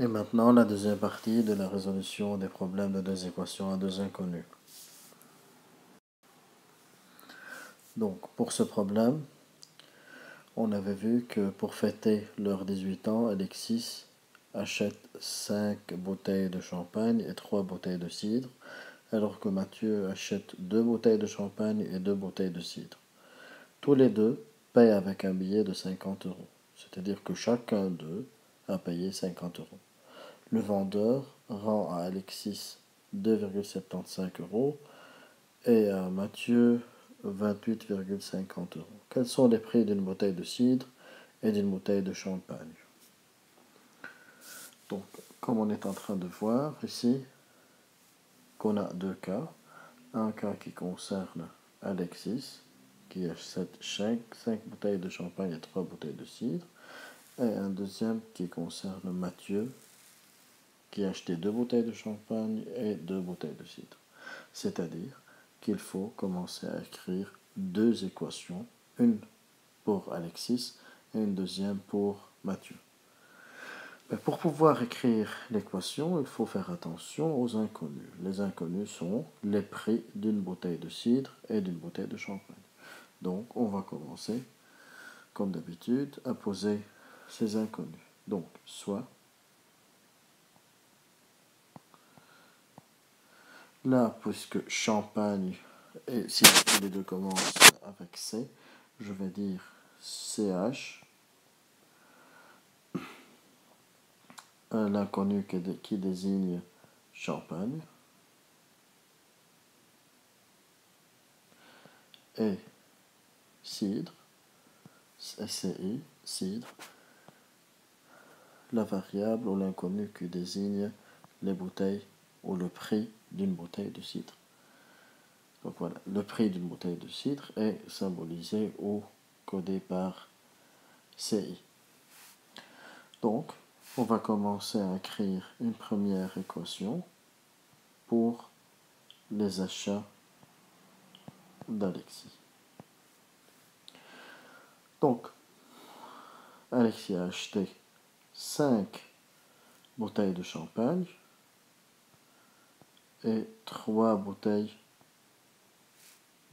Et maintenant, la deuxième partie de la résolution des problèmes de deux équations à deux inconnus. Donc, pour ce problème, on avait vu que pour fêter leurs 18 ans, Alexis achète 5 bouteilles de champagne et 3 bouteilles de cidre, alors que Mathieu achète 2 bouteilles de champagne et 2 bouteilles de cidre. Tous les deux payent avec un billet de 50 euros, c'est-à-dire que chacun d'eux a payé 50 euros. Le vendeur rend à Alexis 2,75 euros et à Mathieu 28,50 euros. Quels sont les prix d'une bouteille de cidre et d'une bouteille de champagne? Donc, comme on est en train de voir ici, qu'on a deux cas. Un cas qui concerne Alexis, qui achète 5 bouteilles de champagne et 3 bouteilles de cidre, et un deuxième qui concerne Mathieu, qui a acheté 2 bouteilles de champagne et 2 bouteilles de cidre. C'est-à-dire qu'il faut commencer à écrire deux équations, une pour Alexis et une deuxième pour Mathieu. Mais pour pouvoir écrire l'équation, il faut faire attention aux inconnus. Les inconnus sont les prix d'une bouteille de cidre et d'une bouteille de champagne. Donc on va commencer, comme d'habitude, à poser ces inconnus. Donc, soit là, puisque champagne et si les deux commencent avec C, je vais dire CH, l'inconnu qui désigne champagne, et cidre, SCI, cidre, la variable ou l'inconnu qui désigne les bouteilles ou le prix d'une bouteille de cidre. Donc voilà, le prix d'une bouteille de cidre est symbolisé ou codé par CI. Donc, on va commencer à écrire une première équation pour les achats d'Alexis. Donc, Alexis a acheté 5 bouteilles de champagne et 3 bouteilles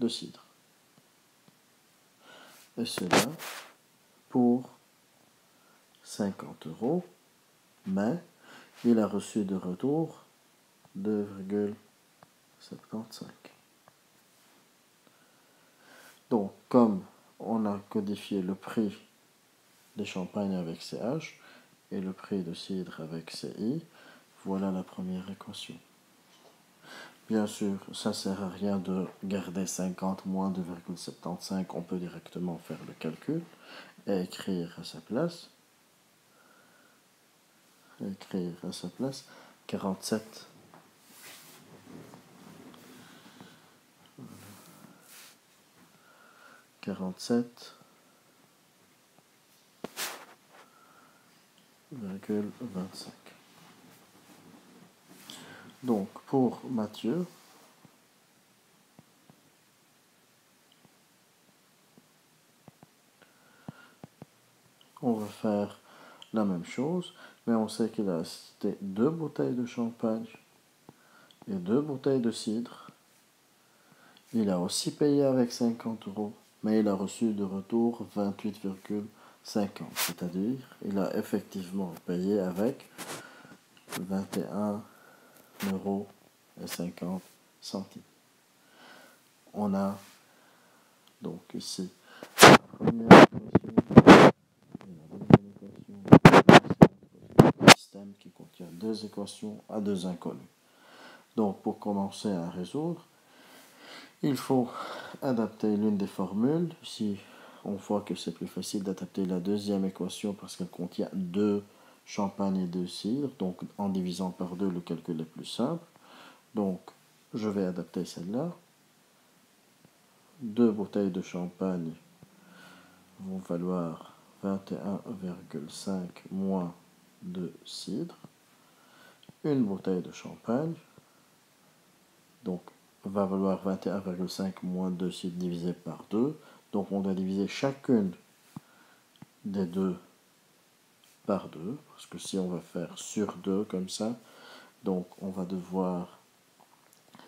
de cidre. Et cela pour 50 euros, mais il a reçu de retour 2,75. Donc, comme on a codifié le prix des champagnes avec CH et le prix de cidre avec CI, voilà la première équation. Bien sûr, ça ne sert à rien de garder 50 moins 2,75, on peut directement faire le calcul et écrire à sa place 47 47,25. Donc pour Mathieu, on va faire la même chose, mais on sait qu'il a acheté 2 bouteilles de champagne et 2 bouteilles de cidre. Il a aussi payé avec 50 euros, mais il a reçu de retour 28,50, c'est-à-dire il a effectivement payé avec 21 euros et 50 centimes. On a donc ici la première équation et la deuxième équation, un système qui contient deux équations à deux inconnus. Donc pour commencer à résoudre, il faut adapter l'une des formules. Ici, on voit que c'est plus facile d'adapter la deuxième équation parce qu'elle contient 2 champagne et 2 cidre. Donc en divisant par 2, le calcul est plus simple. Donc je vais adapter celle-là. 2 bouteilles de champagne vont valoir 21,5 moins 2 cidres. Une bouteille de champagne, donc va valoir 21,5 moins 2 cidres divisé par 2. Donc on doit diviser chacune des deux par 2, parce que si on va faire sur 2 comme ça, donc on va devoir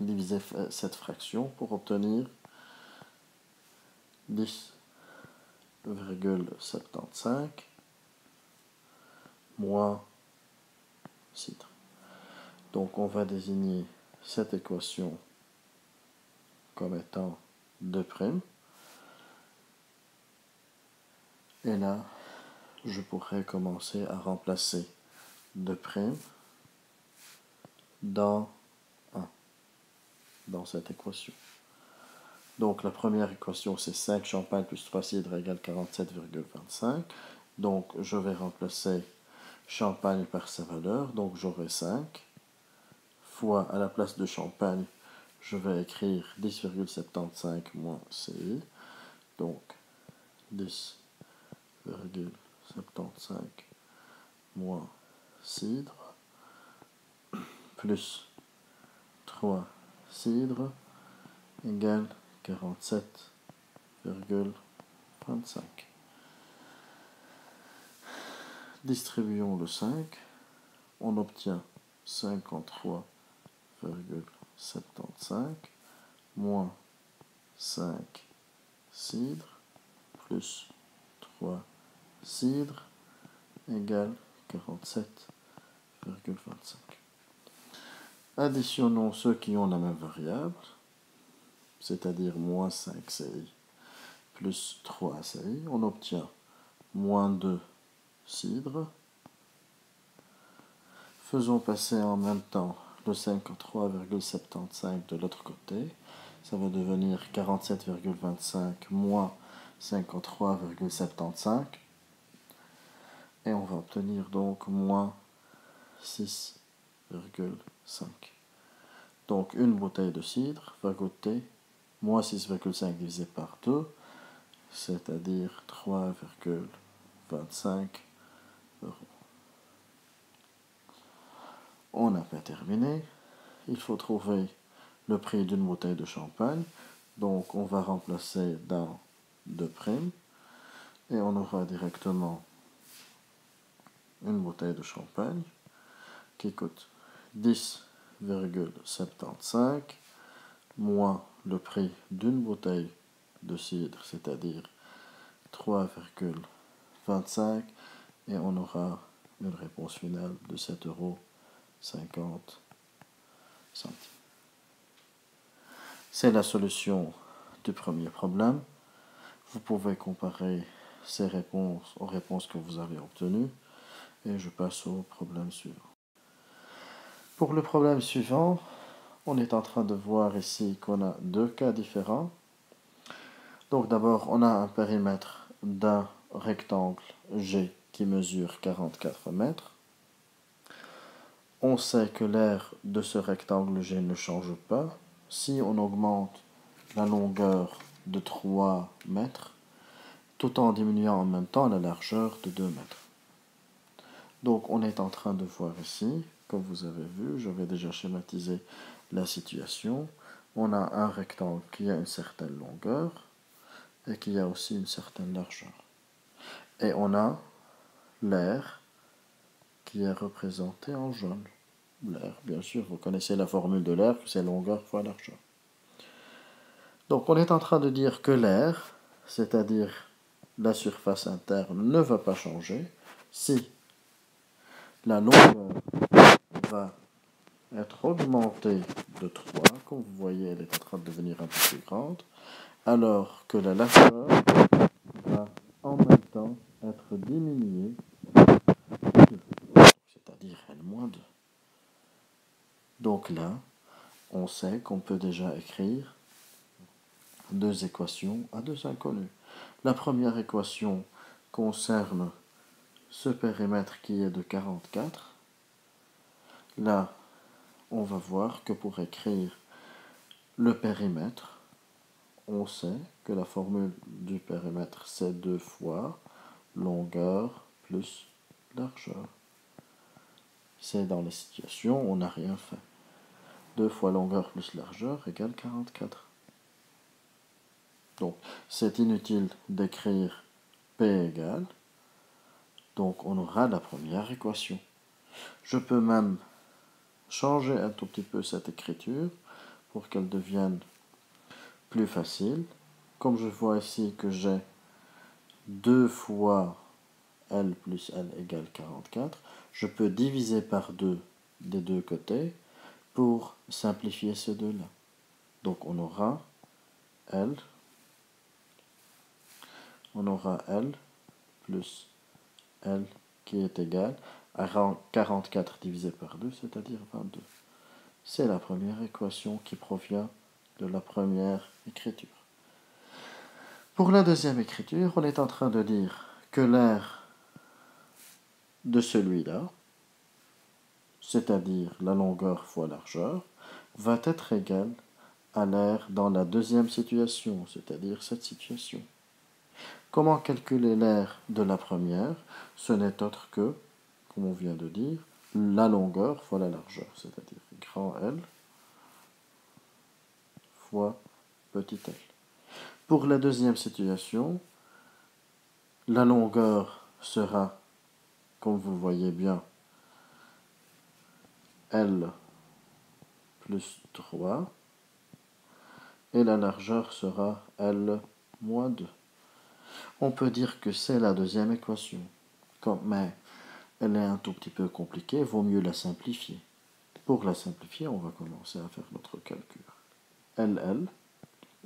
diviser cette fraction pour obtenir 10,75 moins cidre. Donc on va désigner cette équation comme étant 2'. Et là, je pourrais commencer à remplacer 2' dans 1, dans cette équation. Donc la première équation, c'est 5 champagne plus 3 cidre égale 47,25. Donc je vais remplacer champagne par sa valeur. Donc j'aurai 5 fois, à la place de champagne, je vais écrire 10,75 moins CI. Donc 10,75 moins cidre plus 3 cidre égale 47,25. Distribuons le 5, on obtient 53,75 moins 5 cidre plus 3 cidre égale 47,25. Additionnons ceux qui ont la même variable, c'est-à-dire moins 5 CI plus 3 CI, on obtient moins 2 cidre. Faisons passer en même temps le 53,75 de l'autre côté. Ça va devenir 47,25 moins 53,75. Et on va obtenir donc moins 6,5. Donc une bouteille de cidre va coûter moins 6,5 divisé par 2, c'est-à-dire 3,25 euros. On n'a pas terminé. Il faut trouver le prix d'une bouteille de champagne. Donc on va remplacer dans 2' et on aura directement une bouteille de champagne qui coûte 10,75 moins le prix d'une bouteille de cidre, c'est-à-dire 3,25, et on aura une réponse finale de 7,50 €. C'est la solution du premier problème. Vous pouvez comparer ces réponses aux réponses que vous avez obtenues et je passe au problème suivant. Pour le problème suivant, on est en train de voir ici qu'on a deux cas différents. Donc d'abord, on a un périmètre d'un rectangle G qui mesure 44 mètres. On sait que l'aire de ce rectangle G ne change pas. Si on augmente la longueur de 3 mètres, tout en diminuant en même temps la largeur de 2 mètres. Donc on est en train de voir ici, comme vous avez vu, j'avais déjà schématisé la situation. On a un rectangle qui a une certaine longueur et qui a aussi une certaine largeur. Et on a l'aire qui est représentée en jaune. L'aire, bien sûr, vous connaissez la formule de l'aire, c'est longueur fois largeur. Donc on est en train de dire que l'aire, c'est-à-dire la surface interne, ne va pas changer si la longueur va être augmentée de 3, comme vous voyez, elle est en train de devenir un peu plus grande, alors que la largeur va en même temps être diminuée, c'est-à-dire L-2. Donc là, on sait qu'on peut déjà écrire deux équations à deux inconnus. La première équation concerne ce périmètre qui est de 44. Là, on va voir que pour écrire le périmètre, on sait que la formule du périmètre, c'est 2 fois longueur plus largeur. C'est dans la situation où on n'a rien fait. 2 fois longueur plus largeur égale 44. Donc, c'est inutile d'écrire P égale. Donc on aura la première équation. Je peux même changer un tout petit peu cette écriture pour qu'elle devienne plus facile. Comme je vois ici que j'ai 2 fois L plus L égale 44, je peux diviser par 2 des deux côtés pour simplifier ces deux-là. Donc on aura L plus L qui est égal à 44 divisé par 2, c'est-à-dire 22. C'est la première équation qui provient de la première écriture. Pour la deuxième écriture, on est en train de dire que l'aire de celui-là, c'est-à-dire la longueur fois largeur, va être égale à l'aire dans la deuxième situation, c'est-à-dire cette situation. Comment calculer l'aire de la première? Ce n'est autre que, comme on vient de dire, la longueur fois la largeur, c'est-à-dire grand L fois petit l. Pour la deuxième situation, la longueur sera, comme vous voyez bien, L plus 3 et la largeur sera L moins 2. On peut dire que c'est la deuxième équation, mais elle est un tout petit peu compliquée, vaut mieux la simplifier. Pour la simplifier, on va commencer à faire notre calcul. LL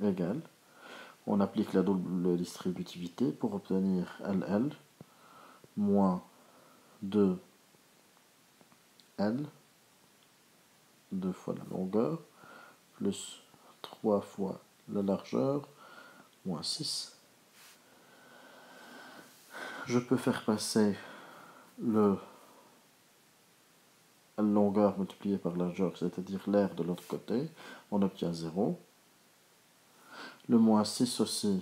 égale, on applique la double distributivité pour obtenir LL moins 2L, 2 fois la longueur, plus 3 fois la largeur, moins 6. Je peux faire passer la longueur multipliée par la largeur, c'est-à-dire l'aire de l'autre côté, on obtient 0. Le moins 6 aussi,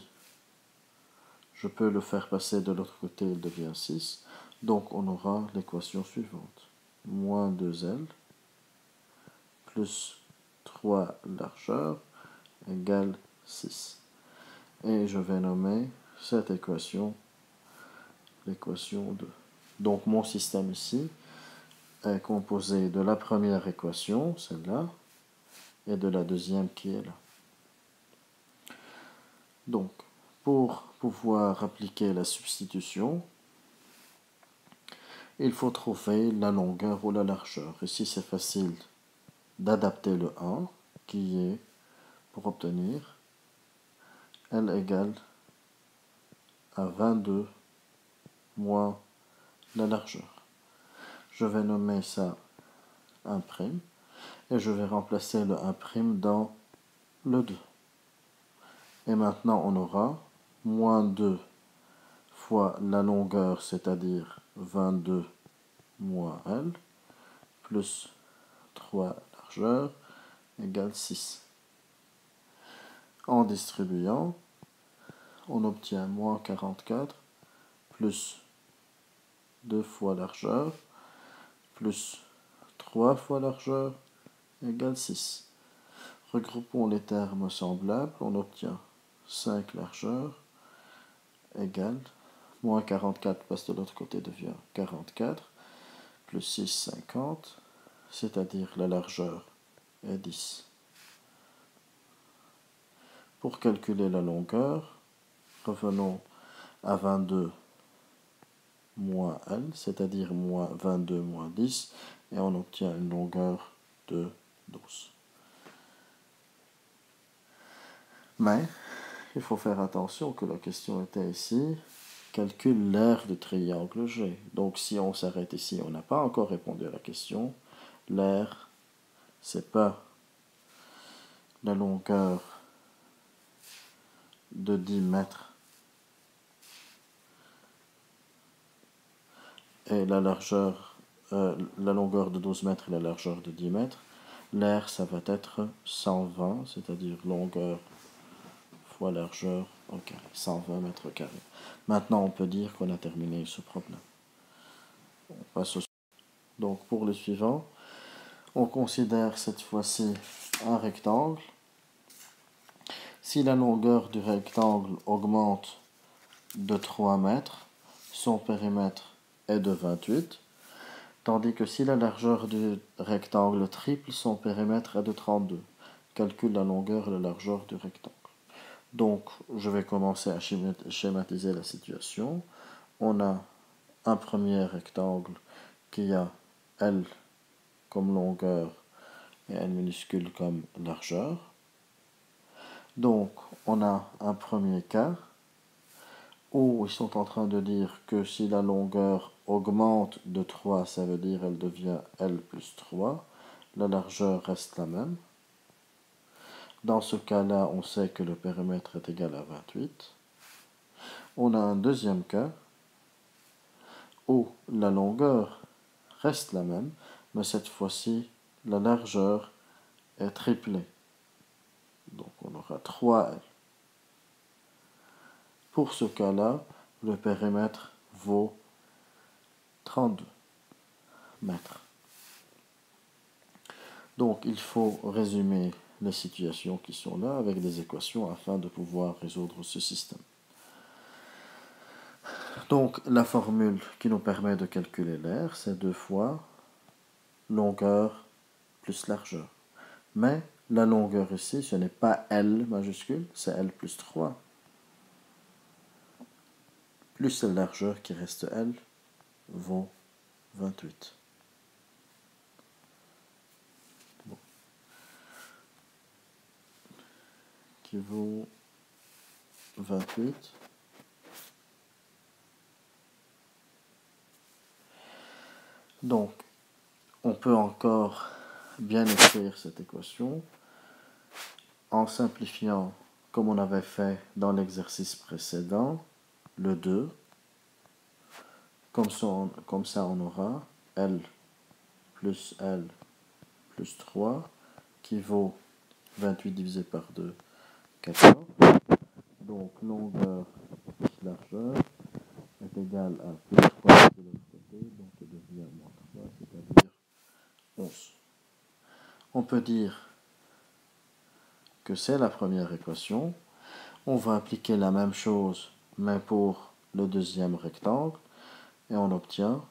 je peux le faire passer de l'autre côté, il devient 6. Donc on aura l'équation suivante. Moins 2L plus 3 largeur égale 6. Et je vais nommer cette équation l'équation 2. Donc mon système ici est composé de la première équation, celle-là, et de la deuxième qui est là. Donc, pour pouvoir appliquer la substitution, il faut trouver la longueur ou la largeur. Ici, c'est facile d'adapter le 1, qui est, pour obtenir, L égale à 22 moins la largeur. Je vais nommer ça 1', et je vais remplacer le 1' dans le 2. Et maintenant, on aura moins 2 fois la longueur, c'est-à-dire 22 moins L, plus 3 largeur, égale 6. En distribuant, on obtient moins 44, plus 2 fois largeur, plus 3 fois largeur, égale 6. Regroupons les termes semblables, on obtient 5 largeur, égale, moins 44 passe de l'autre côté, devient 44, plus 6, 50, c'est-à-dire la largeur est 10. Pour calculer la longueur, revenons à 22 moins L, c'est-à-dire moins 22 moins 10, et on obtient une longueur de 12. Mais, il faut faire attention que la question était ici, calcule l'aire du triangle G. Donc si on s'arrête ici, on n'a pas encore répondu à la question. L'aire, c'est pas la longueur de 10 mètres et la largeur, la longueur de 12 mètres et la largeur de 10 mètres. L'aire, ça va être 120, c'est-à-dire longueur fois largeur au carré, 120 mètres carrés. Maintenant, on peut dire qu'on a terminé ce problème. On passe au... Donc, pour le suivant, on considère cette fois-ci un rectangle. Si la longueur du rectangle augmente de 3 mètres, son périmètre est de 28, tandis que si la largeur du rectangle triple, son périmètre est de 32. Calcule la longueur et la largeur du rectangle. Donc, je vais commencer à schématiser la situation. On a un premier rectangle qui a L comme longueur et L minuscule comme largeur. Donc, on a un premier cas où ils sont en train de dire que si la longueur augmente de 3, ça veut dire elle devient L plus 3. La largeur reste la même. Dans ce cas-là, on sait que le périmètre est égal à 28. On a un deuxième cas où la longueur reste la même, mais cette fois-ci, la largeur est triplée. Donc on aura 3L. Pour ce cas-là, le périmètre vaut 32 mètres. Donc il faut résumer les situations qui sont là avec des équations afin de pouvoir résoudre ce système. Donc la formule qui nous permet de calculer l'air, c'est 2 fois longueur plus largeur. Mais la longueur ici, ce n'est pas L majuscule, c'est L plus 3. Plus la largeur qui reste L vaut 28. Bon. Qui vaut 28. Donc, on peut encore bien écrire cette équation en simplifiant comme on avait fait dans l'exercice précédent, le 2. Comme ça, on aura L plus 3 qui vaut 28 divisé par 2, 14. Donc, longueur plus largeur est égal à plus 3 de l'autre côté, donc il devient moins 3, c'est-à-dire 11. On peut dire que c'est la première équation. On va appliquer la même chose, mais pour le deuxième rectangle, et on obtient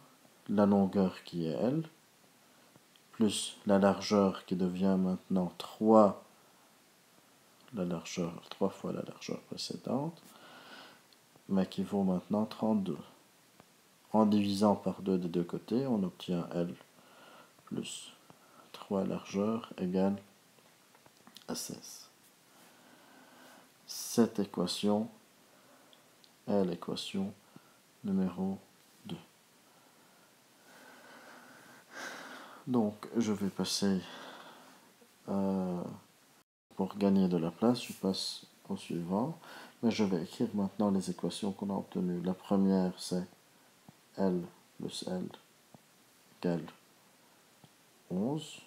la longueur qui est L, plus la largeur qui devient maintenant 3 fois la largeur précédente, mais qui vaut maintenant 32. En divisant par 2 des deux côtés, on obtient L plus 3 largeur égale à 16. Cette équation est l'équation numéro 2. Donc, je vais passer, pour gagner de la place, je passe au suivant. Mais je vais écrire maintenant les équations qu'on a obtenues. La première, c'est L plus L égale 11.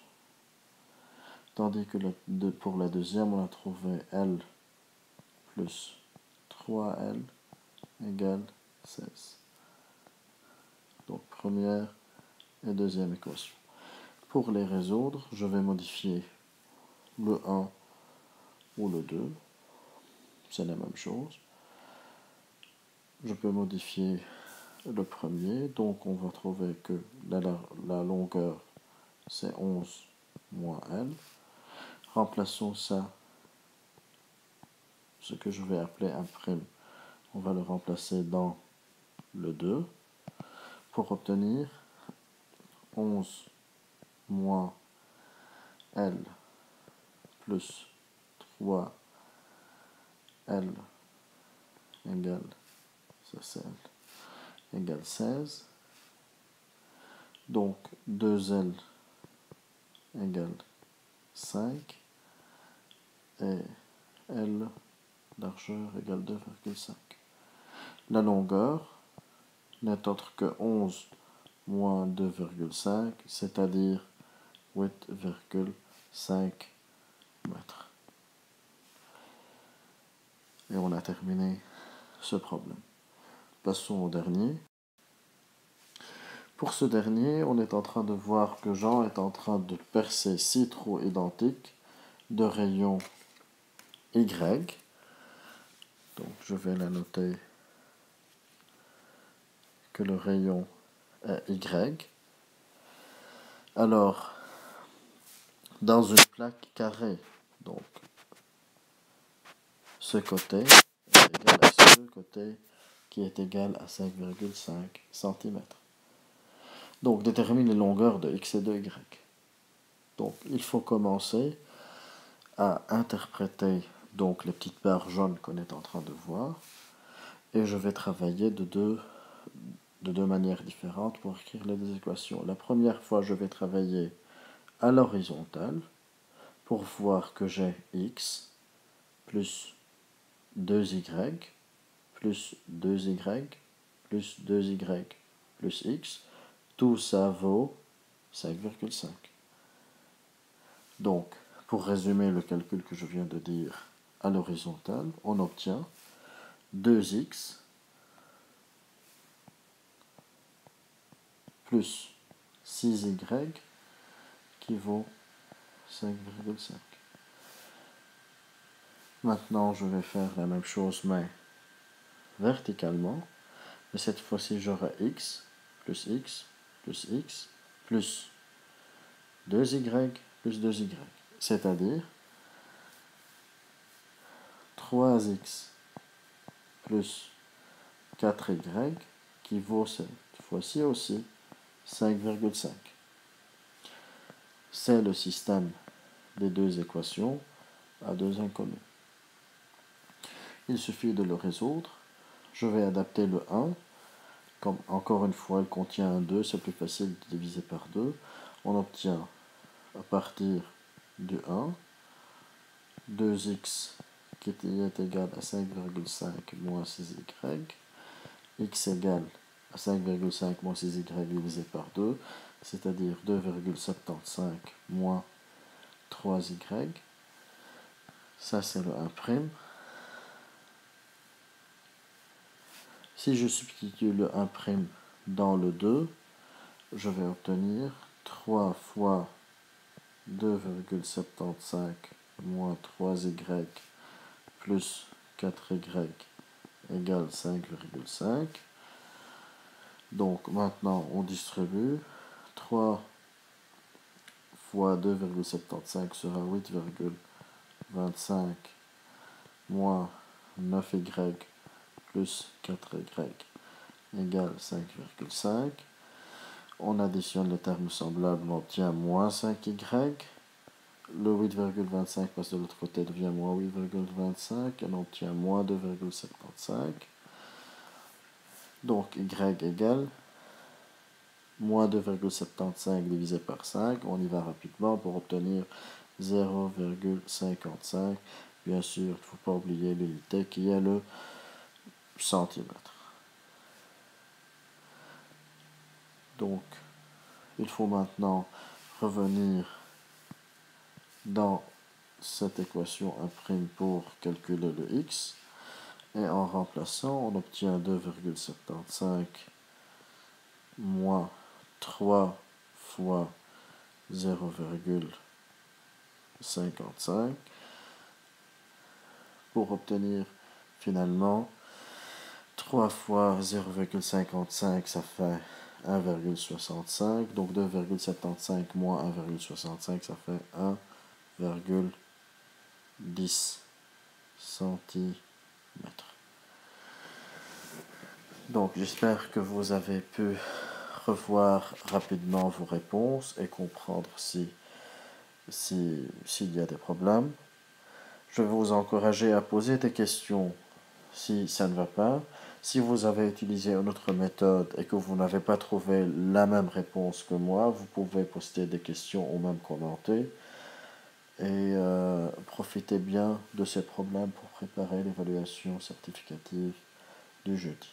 Tandis que pour la deuxième, on a trouvé L plus 3L égale 16. Donc, première et deuxième équation. Pour les résoudre, je vais modifier le 1 ou le 2. C'est la même chose. Je peux modifier le premier. Donc, on va trouver que la longueur, c'est 11 moins L. Remplaçons ça, ce que je vais appeler un prime. On va le remplacer dans le 2 pour obtenir 11 moins L plus 3L égale, ça c'est L, égale 16. Donc 2L égale 5 et L largeur égale 2,5. La longueur n'est autre que 11 moins 2,5, c'est-à-dire 8,5 mètres. Et on a terminé ce problème. Passons au dernier. Pour ce dernier, on est en train de voir que Jean est en train de percer 6 trous identiques de rayon Y. Donc je vais la noter que le rayon Y. Alors, dans une plaque carrée, donc ce côté est égal à ce côté qui est égal à 5,5 cm. Donc, détermine les longueurs de X et de Y. Donc, il faut commencer à interpréter donc les petites barres jaunes qu'on est en train de voir. Et je vais travailler de deux manières différentes pour écrire les deux équations. La première fois, je vais travailler à l'horizontale pour voir que j'ai X plus 2Y plus 2Y plus 2Y plus X. Tout ça vaut 5,5. Donc, pour résumer le calcul que je viens de dire à l'horizontale, on obtient 2x plus 6y qui vaut 5,5. Maintenant, je vais faire la même chose, mais verticalement. Mais cette fois-ci, j'aurai x plus x plus x plus 2y plus 2y. C'est-à-dire 3x plus 4y qui vaut cette fois-ci aussi 5,5. C'est le système des deux équations à deux inconnus. Il suffit de le résoudre. Je vais adapter le 1. Comme encore une fois, il contient un 2, c'est plus facile de diviser par 2. On obtient à partir du 1, 2x qui est égal à 5,5 moins 6y, x égale à 5,5 moins 6y divisé par 2, c'est-à-dire 2,75 moins 3y. Ça, c'est le 1'. Si je substitue le 1' dans le 2, je vais obtenir 3 fois 2,75 moins 3y plus 4y égale 5,5. Donc maintenant on distribue. 3 fois 2,75 sera 8,25 moins 9y plus 4y égale 5,5. On additionne les termes semblables, on obtient moins 5y. Le 8,25 passe de l'autre côté, devient moins 8,25. Et on obtient moins 2,75. Donc y égale moins 2,75 divisé par 5. On y va rapidement pour obtenir 0,55. Bien sûr, il ne faut pas oublier l'unité qui est le centimètre. Donc, il faut maintenant revenir dans cette équation 1' pour calculer le x. Et en remplaçant, on obtient 2,75 moins 3 fois 0,55 pour obtenir finalement 3 fois 0,55, ça fait 1,65. Donc 2,75 moins 1,65, ça fait 1,10 cm. Donc j'espère que vous avez pu revoir rapidement vos réponses et comprendre s'il y a des problèmes. Je vais vous encourager à poser des questions si ça ne va pas. Si vous avez utilisé une autre méthode et que vous n'avez pas trouvé la même réponse que moi, vous pouvez poster des questions ou même commenter. Et profitez bien de ces problèmes pour préparer l'évaluation certificative du jeudi.